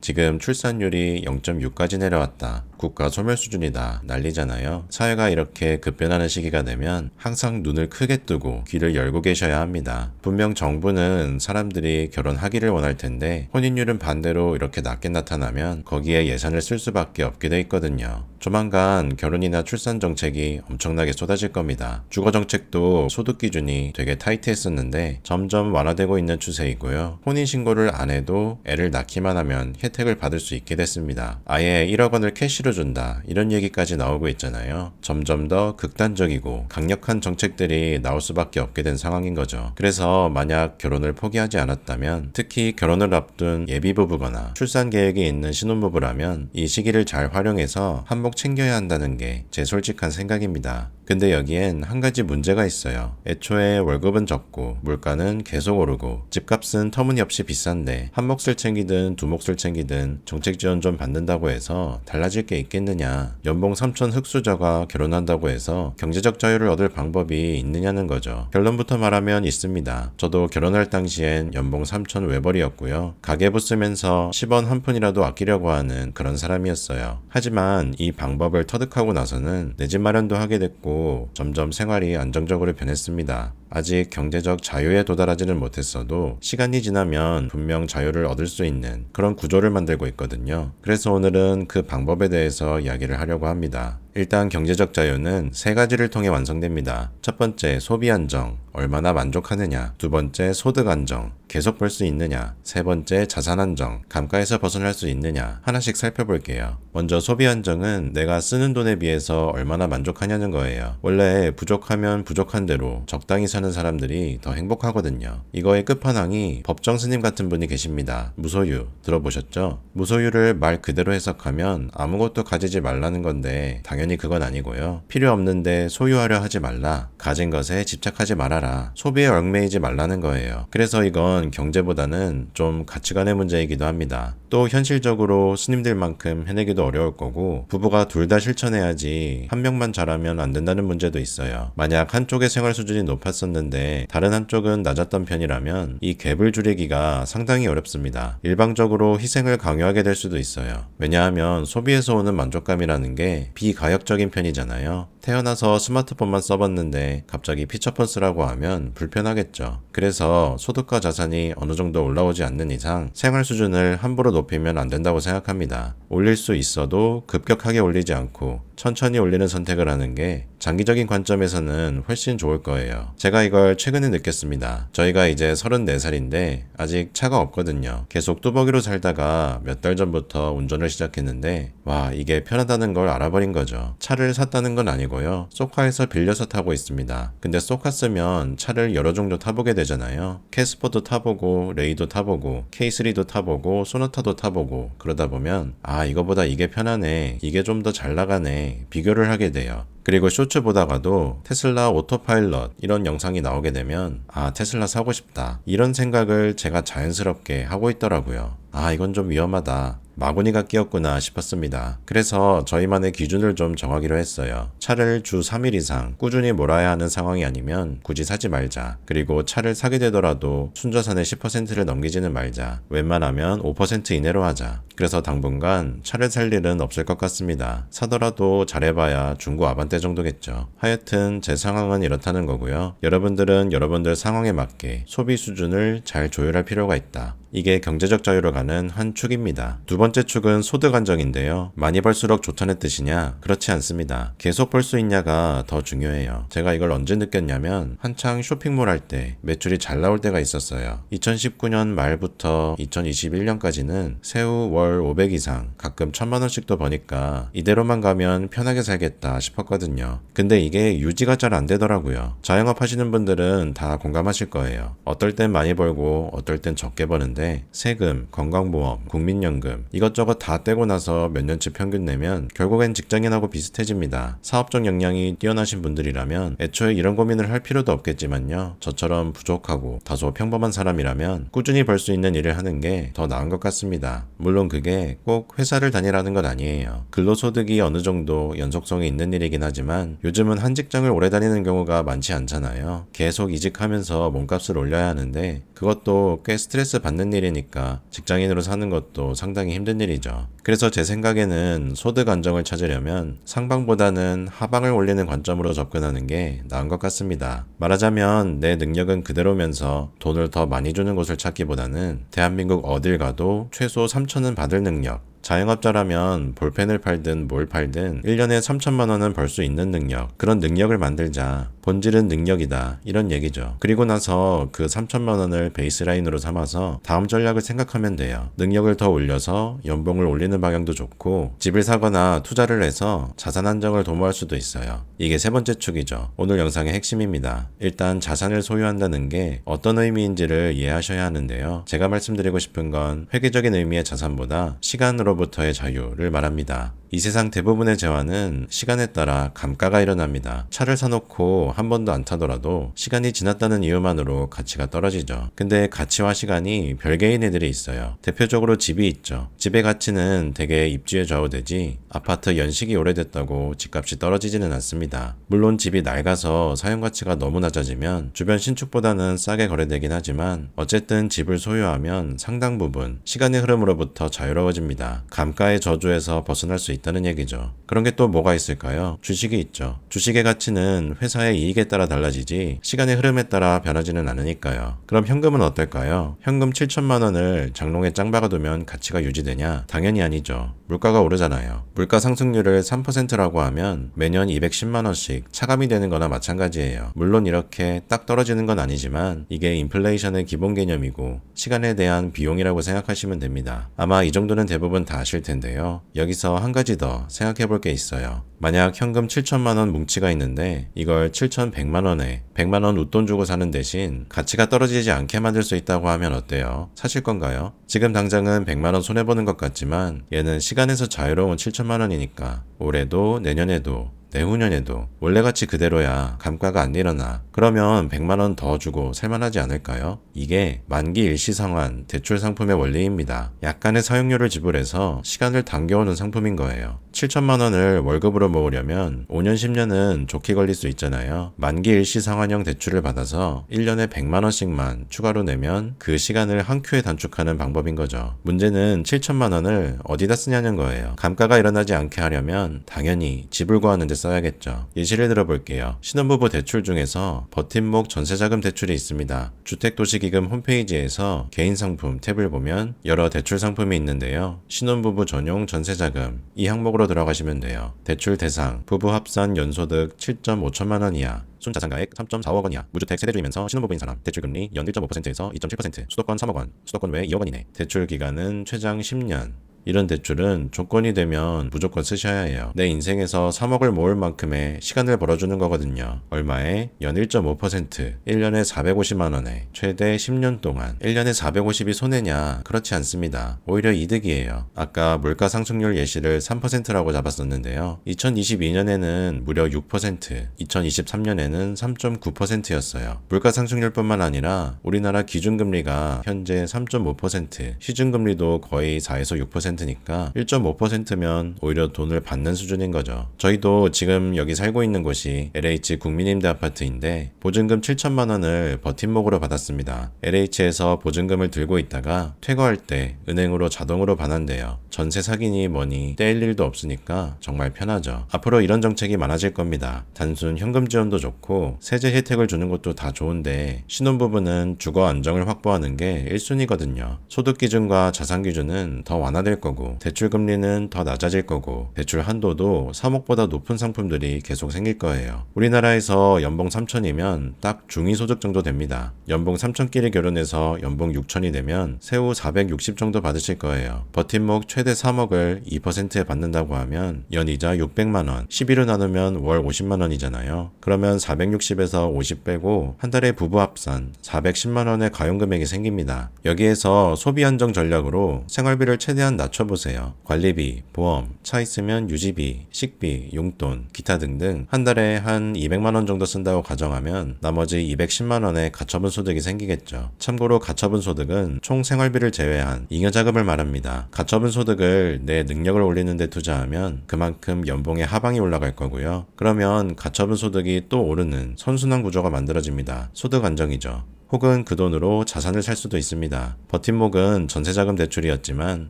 지금 출산율이 0.6까지 내려왔다. 국가 소멸 수준이다. 난리잖아요. 사회가 이렇게 급변하는 시기가 되면 항상 눈을 크게 뜨고 귀를 열고 계셔야 합니다. 분명 정부는 사람들이 결혼하기를 원할 텐데 혼인율은 반대로 이렇게 낮게 나타나면 거기에 예산을 쓸 수밖에 없게 돼 있거든요. 조만간 결혼이나 출산 정책이 엄청나게 쏟아질 겁니다. 주거 정책도 소득 기준이 되게 타이트했었는데 점점 완화되고 있는 추세이고요. 혼인신고를 안 해도 애를 낳기만 하면 혜택을 받을 수 있게 됐습니다. 아예 1억 원을 캐시로 준다. 이런 얘기까지 나오고 있잖아요. 점점 더 극단적이고 강력한 정책들이 나올 수밖에 없게 된 상황인 거죠. 그래서 만약 결혼을 포기하지 않았다면, 특히 결혼을 앞둔 예비부부거나 출산 계획이 있는 신혼부부라면 이 시기를 잘 활용해서 한몫 챙겨야 한다는 게 제 솔직한 생각입니다. 근데 여기엔 한 가지 문제가 있어요. 애초에 월급은 적고 물가는 계속 오르고 집값은 터무니없이 비싼데 한 몫을 챙기든 두 몫을 챙기든 정책 지원 좀 받는다고 해서 달라질 게 있겠느냐. 연봉 3천 흑수저가 결혼한다고 해서 경제적 자유를 얻을 방법이 있느냐는 거죠. 결론부터 말하면 있습니다. 저도 결혼할 당시엔 연봉 3천 외벌이었고요. 가계부 쓰면서 10원 한 푼이라도 아끼려고 하는 그런 사람이었어요. 하지만 이 방법을 터득하고 나서는 내 집 마련도 하게 됐고 점점 생활이 안정적으로 변했습니다. 아직 경제적 자유에 도달하지는 못했어도 시간이 지나면 분명 자유를 얻을 수 있는 그런 구조를 만들고 있거든요. 그래서 오늘은 그 방법에 대해서 이야기를 하려고 합니다. 일단 경제적 자유는 세 가지를 통해 완성됩니다. 첫 번째, 소비 안정, 얼마나 만족하느냐. 두 번째, 소득 안정, 계속 벌 수 있느냐. 세 번째, 자산 안정, 감가에서 벗어날 수 있느냐. 하나씩 살펴볼게요. 먼저 소비 안정은 내가 쓰는 돈에 비해서 얼마나 만족하냐는 거예요. 원래 부족하면 부족한 대로 적당히 사는 사람들이 더 행복하거든요. 이거의 끝판왕이 법정 스님 같은 분이 계십니다. 무소유 들어보셨죠? 무소유를 말 그대로 해석하면 아무것도 가지지 말라는 건데 당연히 그건 아니고요. 필요 없는데 소유하려 하지 말라. 가진 것에 집착하지 말아라. 소비에 얽매이지 말라는 거예요. 그래서 이건 경제보다는 좀 가치관의 문제이기도 합니다. 또 현실적으로 스님들만큼 해내기도 어려울 거고 부부가 둘 다 실천해야지 한 명만 잘하면 안 된다는 문제도 있어요. 만약 한쪽의 생활 수준이 높았었는데 다른 한쪽은 낮았던 편이라면 이 갭을 줄이기가 상당히 어렵습니다. 일방적으로 희생을 강요하게 될 수도 있어요. 왜냐하면 소비에서 오는 만족감이라는 게 비가역적인 편이잖아요. 태어나서 스마트폰만 써봤는데 갑자기 피처폰 쓰라고 하면 불편하겠죠. 그래서 소득과 자산이 어느 정도 올라오지 않는 이상 생활 수준을 함부로 높이면 안 된다고 생각합니다. 올릴 수 있어도 급격하게 올리지 않고 천천히 올리는 선택을 하는 게 장기적인 관점에서는 훨씬 좋을 거예요. 제가 이걸 최근에 느꼈습니다. 저희가 이제 34살인데 아직 차가 없거든요. 계속 뚜벅이로 살다가 몇 달 전부터 운전을 시작했는데 와, 이게 편하다는 걸 알아버린 거죠. 차를 샀다는 건 아니고요. 쏘카에서 빌려서 타고 있습니다. 근데 쏘카 쓰면 차를 여러 종류 타보게 되잖아요. 캐스퍼도 타보고 레이도 타보고 K3도 타보고 소나타도 타보고 그러다 보면 아, 이거보다 이게 편하네. 이게 좀 더 잘 나가네. 비교를 하게 돼요. 그리고 쇼츠 보다가도 테슬라 오토파일럿 이런 영상이 나오게 되면 아, 테슬라 사고 싶다. 이런 생각을 제가 자연스럽게 하고 있더라고요. 아, 이건 좀 위험하다. 마구니가 끼었구나 싶었습니다. 그래서 저희만의 기준을 좀 정하기로 했어요. 차를 주 3일 이상 꾸준히 몰아야 하는 상황이 아니면 굳이 사지 말자. 그리고 차를 사게 되더라도 순자산의 10%를 넘기지는 말자. 웬만하면 5% 이내로 하자. 그래서 당분간 차를 살 일은 없을 것 같습니다. 사더라도 잘해봐야 중고 아반떼 정도겠죠. 하여튼 제 상황은 이렇다는 거고요. 여러분들은 여러분들 상황에 맞게 소비 수준을 잘 조율할 필요가 있다. 이게 경제적 자유로 가는 한 축입니다. 두 번째 축은 소득 안정인데요. 많이 벌수록 좋다는 뜻이냐? 그렇지 않습니다. 계속 벌 수 있냐가 더 중요해요. 제가 이걸 언제 느꼈냐면 한창 쇼핑몰 할 때 매출이 잘 나올 때가 있었어요. 2019년 말부터 2021년까지는 새우 월 500 이상 가끔 1000만 원씩도 버니까 이대로만 가면 편하게 살겠다 싶었거든요. 근데 이게 유지가 잘 안 되더라고요. 자영업 하시는 분들은 다 공감하실 거예요. 어떨 땐 많이 벌고 어떨 땐 적게 버는데 세금, 건강보험, 국민연금 이것저것 다 떼고 나서 몇 년치 평균 내면 결국엔 직장인하고 비슷해집니다. 사업적 역량이 뛰어나신 분들이라면 애초에 이런 고민을 할 필요도 없겠지만요. 저처럼 부족하고 다소 평범한 사람이라면 꾸준히 벌 수 있는 일을 하는 게 더 나은 것 같습니다. 물론 그게 근로소득에 꼭 회사를 다니라는 건 아니에요. 근로소득이 어느 정도 연속성이 있는 일이긴 하지만 요즘은 한 직장을 오래 다니는 경우가 많지 않잖아요. 계속 이직하면서 몸값을 올려야 하는데 그것도 꽤 스트레스 받는 일이니까 직장인으로 사는 것도 상당히 힘든 일이죠. 그래서 제 생각에는 소득 안정을 찾으려면 상방보다는 하방을 올리는 관점으로 접근하는 게 나은 것 같습니다. 말하자면 내 능력은 그대로면서 돈을 더 많이 주는 곳을 찾기보다는 대한민국 어딜 가도 최소 3천은 받을 능력, 자영업자라면 볼펜을 팔든 뭘 팔든 1년에 3천만 원은 벌 수 있는 능력, 그런 능력을 만들자. 본질은 능력이다. 이런 얘기죠. 그리고 나서 그 3천만 원을 베이스라인으로 삼아서 다음 전략을 생각하면 돼요. 능력을 더 올려서 연봉을 올리는 방향도 좋고 집을 사거나 투자를 해서 자산 안정을 도모할 수도 있어요. 이게 세 번째 축이죠. 오늘 영상의 핵심입니다. 일단 자산을 소유한다는 게 어떤 의미인지를 이해하셔야 하는데요. 제가 말씀드리고 싶은 건 회계적인 의미의 자산보다 시간으로부터의 자유를 말합니다. 이 세상 대부분의 재화는 시간에 따라 감가가 일어납니다. 차를 사놓고 한 번도 안 타더라도 시간이 지났다는 이유만으로 가치가 떨어지죠. 근데 가치와 시간이 별개인 애들이 있어요. 대표적으로 집이 있죠. 집의 가치는 대개 입주에 좌우되지 아파트 연식이 오래됐다고 집값이 떨어지지는 않습니다. 물론 집이 낡아서 사용가치가 너무 낮아지면 주변 신축보다는 싸게 거래되긴 하지만 어쨌든 집을 소유하면 상당 부분 시간의 흐름으로부터 자유로워집니다. 감가의 저주에서 벗어날 수 있다는 얘기죠. 그런 게 또 뭐가 있을까요? 주식이 있죠. 주식의 가치는 회사의 이익에 따라 달라지지 시간의 흐름에 따라 변하지는 않으니까요. 그럼 현금은 어떨까요? 현금 7천만 원을 장롱에 짱 박아두면 가치가 유지되냐? 당연히 아니죠. 물가가 오르잖아요. 물가 상승률을 3%라고 하면 매년 210만 원씩 차감이 되는 거나 마찬가지예요. 물론 이렇게 딱 떨어지는 건 아니지만 이게 인플레이션의 기본 개념이고 시간에 대한 비용이라고 생각하시면 됩니다. 아마 이 정도는 대부분 다 아실 텐데요. 여기서 한 가지 더 생각해 볼 게 있어요. 만약 현금 7천만 원 뭉치가 있는데 이걸 7,100만 원에 100만 원 웃돈 주고 사는 대신 가치가 떨어지지 않게 만들 수 있다고 하면 어때요? 사실 건가요? 지금 당장은 100만 원 손해보는 것 같지만 얘는 시간에서 자유로운 7천만 원이니까 올해도 내년에도 내후년에도 원래 가치 그대로야 감가가 안 일어나. 그러면 100만 원 더 주고 살만하지 않을까요? 이게 만기 일시 상환 대출 상품의 원리입니다. 약간의 사용료를 지불해서 시간을 당겨오는 상품인 거예요. 7천만 원을 월급으로 모으려면 5년 10년은 좋게 걸릴 수 있잖아요. 만기 일시 상환형 대출을 받아서 1년에 100만 원씩만 추가로 내면 그 시간을 한 큐에 단축하는 방법인 거죠. 문제는 7천만 원을 어디다 쓰냐는 거예요. 감가가 일어나지 않게 하려면 당연히 집을 구하는 데 써야겠죠. 예시를 들어볼게요. 신혼부부 대출 중에서 버팀목 전세자금 대출이 있습니다. 주택도시기금 홈페이지에서 개인상품 탭을 보면 여러 대출 상품이 있는데요. 신혼부부 전용 전세자금 이 항목으로 들어가시면 돼요. 대출 대상, 부부 합산 연소득 7.5천만 원 이하, 순자산가액 3.45억 원 이하, 무주택 세대주이면서 신혼부부인 사람, 대출금리 연 1.5%에서 2.7%, 수도권 3억 원, 수도권 외 2억 원이네 대출 기간은 최장 10년. 이런 대출은 조건이 되면 무조건 쓰셔야 해요. 내 인생에서 3억을 모을 만큼의 시간을 벌어주는 거거든요. 얼마에? 연 1.5%, 1년에 450만 원에 최대 10년 동안. 1년에 450이 손해냐? 그렇지 않습니다. 오히려 이득이에요. 아까 물가 상승률 예시를 3%라고 잡았었는데요. 2022년에는 무려 6%, 2023년에는 3.9%였어요. 물가 상승률뿐만 아니라 우리나라 기준금리가 현재 3.5%, 시중금리도 거의 4에서 6%, 니까 1.5%면 오히려 돈을 받는 수준인 거죠. 저희도 지금 여기 살고 있는 곳이 LH 국민임대 아파트인데 보증금 7천만 원을 버팀목으로 받았습니다. LH에서 보증금을 들고 있다가 퇴거할 때 은행으로 자동으로 반환돼요. 전세 사기니 뭐니 떼일 일도 없으니까 정말 편하죠. 앞으로 이런 정책이 많아질 겁니다. 단순 현금 지원도 좋고 세제 혜택을 주는 것도 다 좋은데 신혼부부는 주거 안정을 확보하는 게 1순위거든요. 소득 기준과 자산 기준은 더 완화될 거고 대출 금리는 더 낮아질 거고 대출 한도도 3억보다 높은 상품들이 계속 생길 거예요. 우리나라에서 연봉 3천이면 딱 중위소득 정도 됩니다. 연봉 3천끼리 결혼해서 연봉 6천이 되면 세후 460 정도 받으실 거예요. 버팀목 최대 3억을 2%에 받는다고 하면 연이자 600만 원, 12로 나누면 월 50만 원이잖아요. 그러면 460에서 50 빼고 한 달에 부부 합산 410만 원의 가용금액이 생깁니다. 여기에서 소비 안정 전략으로 생활비를 최대한 낮춰보세요. 관리비, 보험, 차 있으면 유지비, 식비, 용돈, 기타 등등 한 달에 한 200만 원 정도 쓴다고 가정하면 나머지 210만 원의 가처분 소득이 생기겠죠. 참고로 가처분 소득은 총 생활비를 제외한 잉여자금을 말합니다. 가처분 소득 소득을 내 능력을 올리는 데 투자하면 그만큼 연봉의 하방이 올라갈 거고요. 그러면 가처분 소득이 또 오르는 선순환 구조가 만들어집니다. 소득 안정이죠. 혹은 그 돈으로 자산을 살 수도 있습니다. 버팀목은 전세자금 대출이었지만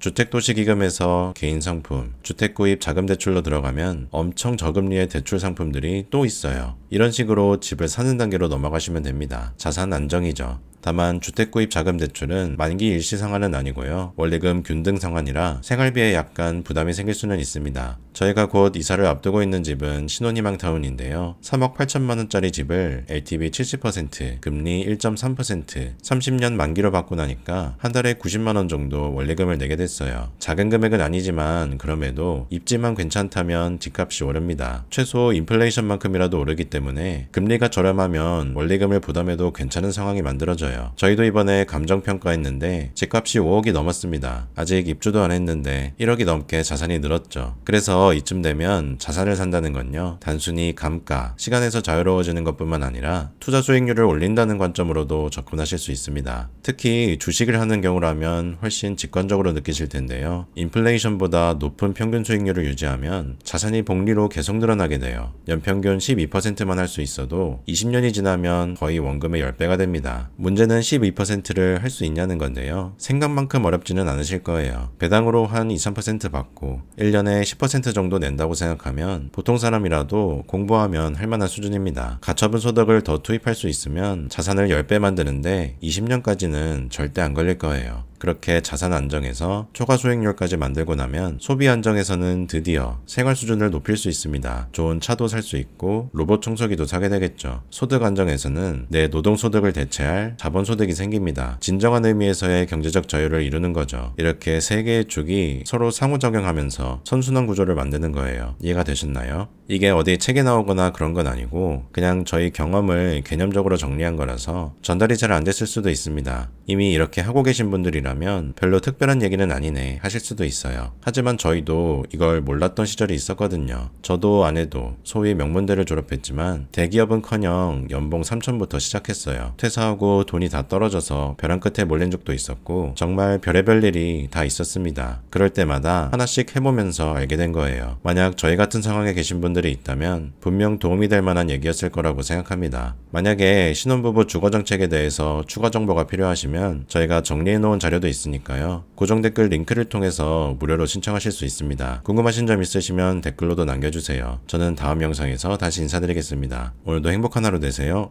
주택도시기금에서 개인상품, 주택구입 자금대출로 들어가면 엄청 저금리의 대출 상품들이 또 있어요. 이런 식으로 집을 사는 단계로 넘어가시면 됩니다. 자산 안정이죠. 다만 주택구입 자금대출은 만기 일시 상환은 아니고요. 원리금 균등 상환이라 생활비에 약간 부담이 생길 수는 있습니다. 저희가 곧 이사를 앞두고 있는 집은 신혼희망타운인데요. 3억 8천만 원짜리 집을 LTV 70%, 금리 1.3%, 30년 만기로 받고 나니까 한 달에 90만 원 정도 원리금을 내게 됐어요. 작은 금액은 아니지만 그럼에도 입지만 괜찮다면 집값이 오릅니다. 최소 인플레이션만큼이라도 오르기 때문에 금리가 저렴하면 원리금을 부담해도 괜찮은 상황이 만들어져요. 저희도 이번에 감정평가했는데 집값이 5억이 넘었습니다. 아직 입주도 안 했는데 1억이 넘게 자산이 늘었죠. 그래서 이쯤 되면 자산을 산다는 건요, 단순히 감가, 시간에서 자유로워지는 것뿐만 아니라 투자 수익률을 올린다는 관점으로도 접근하실 수 있습니다. 특히 주식을 하는 경우라면 훨씬 직관적으로 느끼실 텐데요. 인플레이션보다 높은 평균 수익률을 유지하면 자산이 복리로 계속 늘어나게 돼요. 연평균 12%만 할 수 있어도 20년이 지나면 거의 원금의 10배가 됩니다. 문제는 12%를 할 수 있냐는 건데요. 생각만큼 어렵지는 않으실 거예요. 배당으로 한 2, 3% 받고 1년에 10% 정도 낸다고 생각하면 보통 사람이라도 공부하면 할 만한 수준입니다. 가처분 소득을 더 투입할 수 있으면 자산을 10배 만드는데 20년까지는 절대 안 걸릴 거예요. 그렇게 자산 안정에서 초과 수익률까지 만들고 나면 소비 안정에서는 드디어 생활 수준을 높일 수 있습니다. 좋은 차도 살 수 있고 로봇 청소기도 사게 되겠죠. 소득 안정에서는 내 노동 소득을 대체할 자본 소득이 생깁니다. 진정한 의미에서의 경제적 자유를 이루는 거죠. 이렇게 세 개의 축이 서로 상호작용하면서 선순환 구조를 만드는 거예요. 이해가 되셨나요? 이게 어디 책에 나오거나 그런 건 아니고 그냥 저희 경험을 개념적으로 정리한 거라서 전달이 잘 안 됐을 수도 있습니다. 이미 이렇게 하고 계신 분들이라면 별로 특별한 얘기는 아니네 하실 수도 있어요. 하지만 저희도 이걸 몰랐던 시절이 있었거든요. 저도 안 해도 소위 명문대를 졸업했지만 대기업은커녕 연봉 3천부터 시작했어요. 퇴사하고 돈이 다 떨어져서 벼랑 끝에 몰린 적도 있었고 정말 별의별 일이 다 있었습니다. 그럴 때마다 하나씩 해보면서 알게 된 거예요. 만약 저희 같은 상황에 계신 분들이 있다면 분명 도움이 될 만한 얘기였을 거라고 생각합니다. 만약에 신혼부부 주거정책에 대해서 추가 정보가 필요하시면 저희가 정리해놓은 자료도 있으니까요. 고정 댓글 링크를 통해서 무료로 신청하실 수 있습니다. 궁금하신 점 있으시면 댓글로도 남겨주세요. 저는 다음 영상에서 다시 인사드리겠습니다. 오늘도 행복한 하루 되세요.